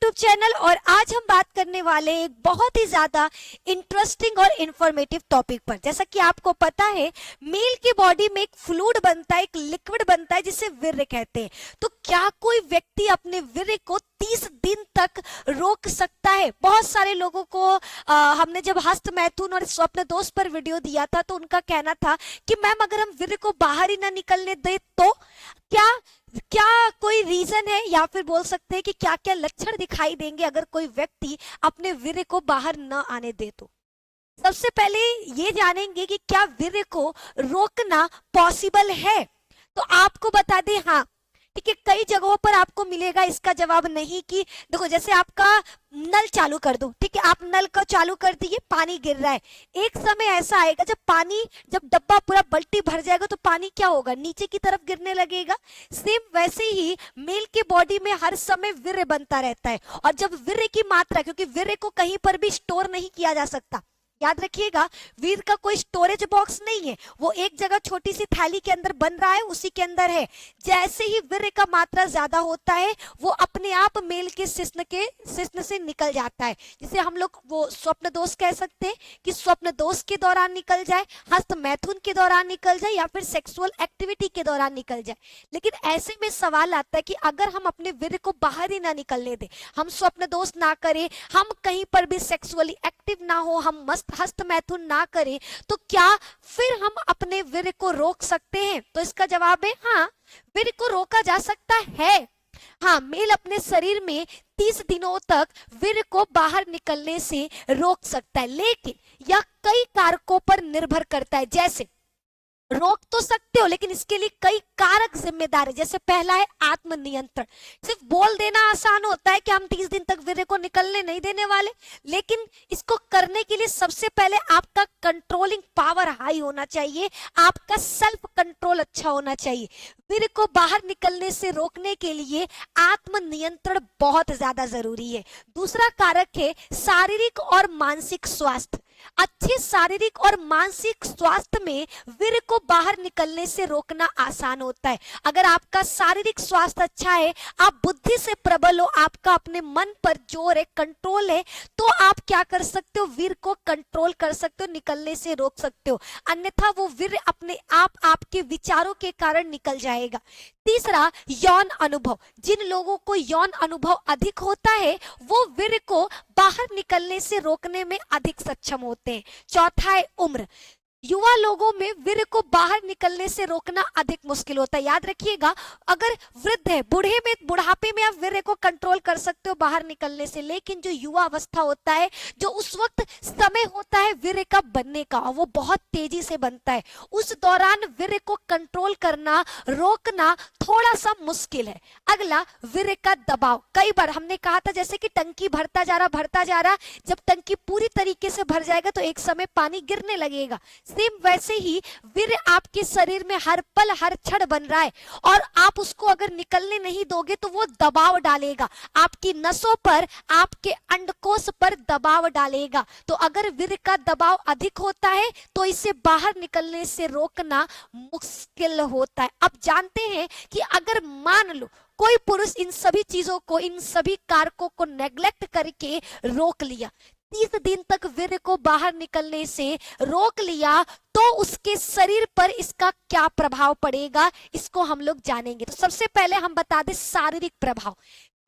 YouTube channel और आज हम बात करने वाले एक बहुत ही ज्यादा इंटरेस्टिंग और इंफॉर्मेटिव टॉपिक पर। जैसा कि आपको पता है, मेल की बॉडी में एक फ्लूइड बनता है, एक लिक्विड बनता है जिसे वीर्य कहते हैं। तो क्या कोई व्यक्ति अपने वीर्य को 30 दिन तक रोक सकता है? बहुत सारे लोगों को हमने जब हस्त मैथुन और स्वप्न दोष पर वीडियो दिया था तो उनका कहना था कि मैम अगर हम वीर्य को बाहर ही ना निकलने दे तो क्या क्या कोई रीजन है, या फिर बोल सकते हैं कि क्या क्या लक्षण दिखाई देंगे अगर कोई व्यक्ति अपने वीर्य को बाहर न आने दे तो। सबसे पहले ये जानेंगे कि क्या वीर्य को रोकना पॉसिबल है। तो आपको बता दें, हाँ ठीक है, कई जगहों पर आपको मिलेगा इसका जवाब नहीं कि देखो जैसे आपका नल चालू कर दो, ठीक है, आप नल को चालू कर दिए, पानी गिर रहा है, एक समय ऐसा आएगा जब डब्बा पूरा बाल्टी भर जाएगा तो पानी क्या होगा, नीचे की तरफ गिरने लगेगा। सेम वैसे ही मेल के बॉडी में हर समय वीर्य बनता रहता है, और जब वीर्य की मात्रा, क्योंकि वीर्य को कहीं पर भी स्टोर नहीं किया जा सकता, याद रखिएगा वीर्य का कोई स्टोरेज बॉक्स नहीं है, वो एक जगह छोटी सी थैली के अंदर बन रहा है, उसी के अंदर है। जैसे ही वीर्य का मात्रा ज्यादा होता है वो अपने आप मेल के शिश्न से निकल जाता है, जिसे हम लोग वो स्वप्न दोष कह सकते हैं कि स्वप्न दोष के दौरान निकल जाए, हस्त मैथुन के दौरान निकल जाए, या फिर सेक्सुअल एक्टिविटी के दौरान निकल जाए। लेकिन ऐसे में सवाल आता है कि अगर हम अपने वीर्य को बाहर ही ना निकलने दें, हम स्वप्न दोष ना करें, हम कहीं पर भी सेक्सुअली एक्टिव ना हो, हम हस्त मैथुन ना करें, तो क्या फिर हम अपने वीर्य को रोक सकते हैं? तो इसका जवाब है हाँ, वीर्य को रोका जा सकता है। हाँ, मेल अपने शरीर में 30 दिनों तक वीर्य को बाहर निकलने से रोक सकता है, लेकिन यह कई कारकों पर निर्भर करता है। जैसे रोक तो सकते हो लेकिन इसके लिए कई कारक जिम्मेदार है। जैसे पहला है आत्मनियंत्रण। सिर्फ बोल देना आसान होता है कि हम 30 दिन तक वीर्य को निकलने नहीं देने वाले, लेकिन इसको करने के लिए सबसे पहले आपका कंट्रोलिंग पावर हाई होना चाहिए, आपका सेल्फ कंट्रोल अच्छा होना चाहिए। वीर्य को बाहर निकलने से रोकने के लिए आत्मनियंत्रण बहुत ज्यादा जरूरी है। दूसरा कारक है शारीरिक और मानसिक स्वास्थ्य। अच्छे शारीरिक और मानसिक स्वास्थ्य में वीर्य को बाहर निकलने से रोकना आसान होता है। अगर आपका शारीरिक स्वास्थ्य अच्छा है, आप बुद्धि से प्रबल हो, आपका अपने मन पर जोर है, कंट्रोल है, तो आप क्या कर सकते हो, वीर्य को कंट्रोल कर सकते हो, निकलने से रोक सकते हो। अन्यथा वो वीर्य अपने आप आपके विचारों के कारण निकल जाएगा। तीसरा, यौन अनुभव। जिन लोगों को यौन अनुभव अधिक होता है वो वीर्य को बाहर निकलने से रोकने में अधिक सक्षम होते हैं। चौथा है उम्र। युवा लोगों में वीर्य को बाहर निकलने से रोकना अधिक मुश्किल होता है। याद रखिएगा, अगर वृद्ध है, बुढ़ापे में आप वीर्य को कंट्रोल कर सकते हो बाहर निकलने से, लेकिन जो युवा अवस्था होता है, जो उस वक्त समय होता है वीर्य का बनने का, वो बहुत तेजी से बनता है, उस दौरान वीर्य को कंट्रोल करना, रोकना थोड़ा सा मुश्किल है। अगला, वीर्य का दबाव। कई बार हमने कहा था जैसे कि टंकी भरता जा रहा, जब टंकी पूरी तरीके से भर जाएगा तो एक समय पानी गिरने लगेगा। सेम वैसे ही वीर्य आपके शरीर में हर पल हर क्षण बन रहा है, और आप उसको अगर निकलने नहीं दोगे तो वो दबाव डालेगा आपकी नसों पर, आपके अंडकोश पर दबाव डालेगा। तो अगर वीर्य का दबाव अधिक होता है तो इसे बाहर निकलने से रोकना मुश्किल होता है। अब जानते हैं कि अगर मान लो कोई पुरुष इन सभी चीजों को, इन सभी कारकों को नेग्लेक्ट करके रोक लिया, 30 दिन तक वीर्य को बाहर निकलने से रोक लिया, तो उसके शरीर पर इसका क्या प्रभाव पड़ेगा, इसको हम लोग जानेंगे। तो सबसे पहले हम बता दें शारीरिक प्रभाव।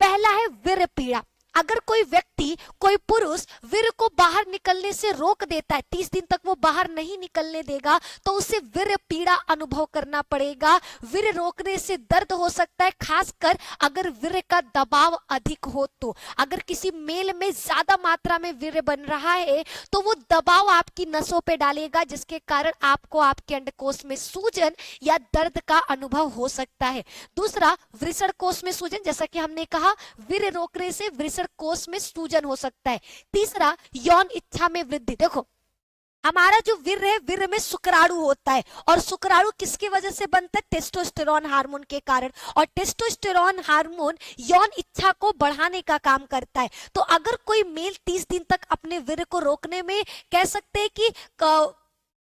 पहला है वीर्य पीड़ा। अगर कोई व्यक्ति, कोई पुरुष वीर्य को बाहर निकलने से रोक देता है, 30 दिन तक वो बाहर नहीं निकलने देगा, तो उसे वीर्य पीड़ा अनुभव करना पड़ेगा। वीर्य रोकने से दर्द हो सकता है, खासकर अगर वीर्य का दबाव अधिक हो तो। अगर किसी मेल में ज्यादा मात्रा में वीर्य बन रहा है तो वो दबाव आपकी नसों पे डालेगा, जिसके कारण आपको आपके अंडकोश में सूजन या दर्द का अनुभव हो सकता है। दूसरा, वृषण कोश में सूजन। जैसा कि हमने कहा, वीर्य रोकने से वृषण कोश में सूजन हो सकता है। तीसरा, यौन इच्छा में वृद्धि। देखो, हमारा जो वीर्य है, वीर्य में शुक्राणु होता है, और शुक्राणु किसकी वजह से बनता है? टेस्टोस्टेरोन हार्मोन के कारण, और टेस्टोस्टेरोन हार्मोन यौन इच्छा को बढ़ाने का काम करता है। तो अगर कोई मेल 30 दिन तक अपने वीर्य को रोकने में, कह सकते हैं कि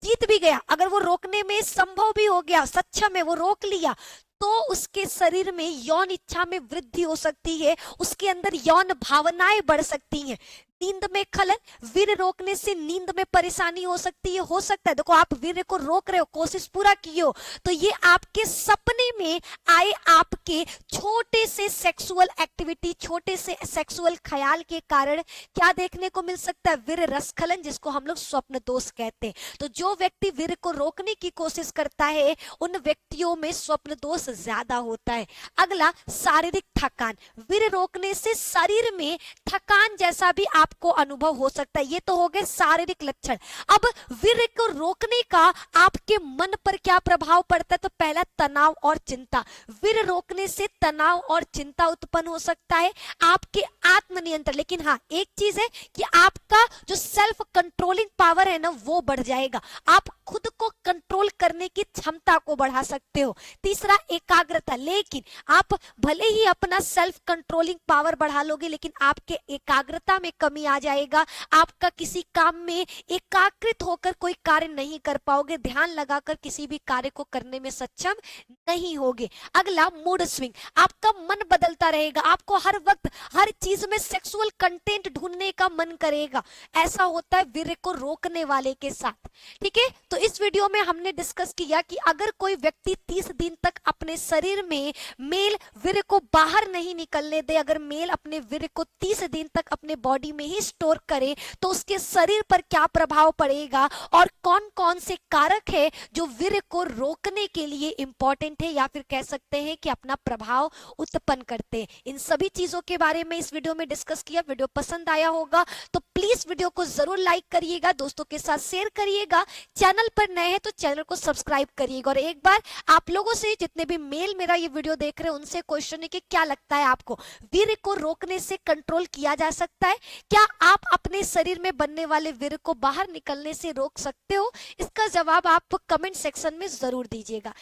जीत भी गया, अगर वो रोकने में संभव भी हो गया, सक्षम है, वो रोक लिया, तो उसके शरीर में यौन इच्छा में वृद्धि हो सकती है, उसके अंदर यौन भावनाएं बढ़ सकती हैं। नींद में खलल, वीर्य रोकने से नींद में परेशानी हो सकती है। हो सकता है, देखो आप वीर्य को रोक रहे हो, कोशिश पूरा किए हो, तो ये आपके सपने में आए आपके छोटे से सेक्सुअल एक्टिविटी, छोटे से सेक्सुअल ख्याल के कारण क्या देखने को मिल सकता है? वीर्य रसखलन, जिसको हम लोग स्वप्न दोष कहते हैं। तो जो व्यक्ति वीर्य को रोकने की कोशिश करता है उन व्यक्तियों में स्वप्न दोष ज्यादा होता है। अगला, शारीरिक थकान। वीर्य रोकने से शरीर में थकान जैसा भी आपको अनुभव हो सकता है। ये तो हो गए शारीरिक लक्षण। अब वीर्य को रोकने का आपके मन पर क्या प्रभाव पड़ता है? तो पहला, तनाव और चिंता। वीर्य रोकने से तनाव और चिंता उत्पन्न हो सकता है, आपके आत्मनियंत्रण। लेकिन हाँ, एक चीज है कि आपका जो सेल्फ कंट्रोलिंग पावर है ना, वो बढ़ जाएगा। आप खुद को कंट्रोल करने की क्षमता को बढ़ा सकते हो। तीसरा, एकाग्रता। लेकिन आप भले ही अपना सेल्फ कंट्रोलिंग पावर बढ़ा लोगे, लेकिन आपके एकाग्रता में कमी आ जाएगा। आपका किसी काम में एकाग्रित होकर कोई कार्य नहीं कर पाओगे, ध्यान लगाकर किसी भी कार्य को करने में सक्षम नहीं होगे। अगला, मूड स्विंग। आपका मन बदलता रहेगा, आपको हर वक्त हर चीज में सेक्सुअल कंटेंट ढूंढने का मन करेगा। ऐसा होता है वीर्य को रोकने वाले के साथ। ठीक है, तो इस वीडियो में हमने डिस्कस किया कि अगर कोई व्यक्ति 30 दिन तक अपने शरीर में मेल वीर्य को बाहर नहीं निकलने दे, अगर मेल अपने वीर्य को 30 दिन तक अपने बॉडी में ही स्टोर करे, तो उसके शरीर पर क्या प्रभाव पड़ेगा और कौन कौन से कारक है जो वीर्य को रोकने के लिए इंपॉर्टेंट है, या फिर कह सकते हैं कि अपना प्रभाव उत्पन्न करते हैं। इन सभी चीजों के बारे में इस वीडियो में डिस्कस किया। वीडियो पसंद आया होगा तो प्लीज वीडियो को जरूर लाइक करिएगा, दोस्तों के साथ शेयर करिएगा। चैनल पर नए हैं तो चैनल को सब्सक्राइब करिएगा। और एक बार आप लोगों से, जितने भी मेल मेरा ये वीडियो देख रहे हैं, उनसे क्वेश्चन है कि क्या लगता है आपको वीर्य को रोकने से कंट्रोल किया जा सकता है? क्या आप अपने शरीर में बनने वाले वीर्य को बाहर निकलने से रोक सकते हो? इसका जवाब आप कमेंट सेक्शन में जरूर दीजिएगा।